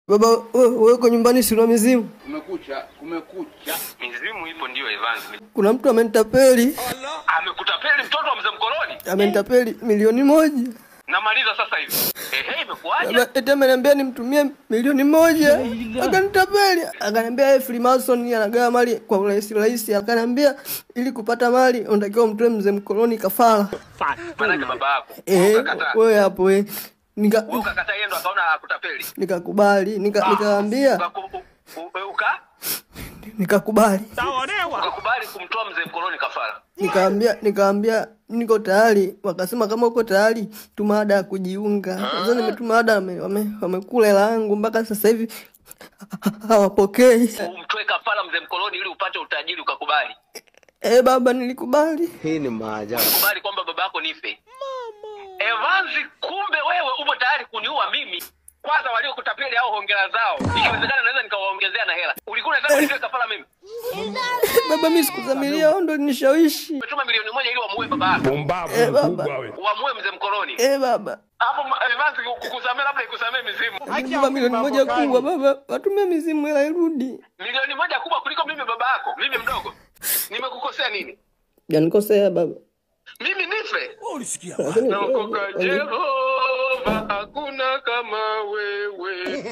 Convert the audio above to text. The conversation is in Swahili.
Baba, wewe uko nyumbani si una mizimu? Kumekucha. Mizimu ipo ndio Evans. Kuna mtu amenitapeli. Amekutapeli mtoto wa mzee mkoloni? Amenitapeli milioni 1. Namaliza sasa hivi. Imekuaje? Baba, eti ameniambia nimtumie milioni 1. Akanitapeli. Akaniambia Freemason anagawa mali kwa urahisi. Akaniambia ili kupata mali unatakiwa umtoe mzee mkoloni kafara. Maana baba yako. Wewe hapo wewe. Ukakataa yeye ndo akaona akutapeli. Nikakubali, nikaambia nikakubali. Ukakubali kumtoa mzee mkoloni kafara. Nikaambia niko tayari. Wakasema kama uko tayari tuma ada kujiunga. Sasa nimetuma ada, wamekula hela yangu mpaka sasa hivi hawapokei. Umtoe kafara mzee mkoloni ili upate utajiri ukakubali. Baba nilikubali. Hii ni maajabu. Ukakubali kwamba baba yako nife. Evans, kumbe wewe upo tayari kuniua mimi. Kwanza waliokutapeli hao hongera zao. Ikiwezekana naweza nikawaongezea na hela. Ulikuwa unataka nitoe kafara mimi? Baba mimi sikuzamilia, hao ndio nishawishi. Umetuma milioni 1 ili wamuue baba yako. Pumbavu kubwa wewe. Wamuue mzee mkoloni. Baba. Hapo Evans kukusamea labda ikusamee mizimu. Baba milioni 1 kubwa baba. Watumie mizimu hela irudi. Milioni 1 kubwa kuliko mimi baba yako. Mimi mdogo. Nimekukosea nini? Janikosea baba. Mimi nife? Ulisikia? Naokoka Jehova, hakuna kama wewe.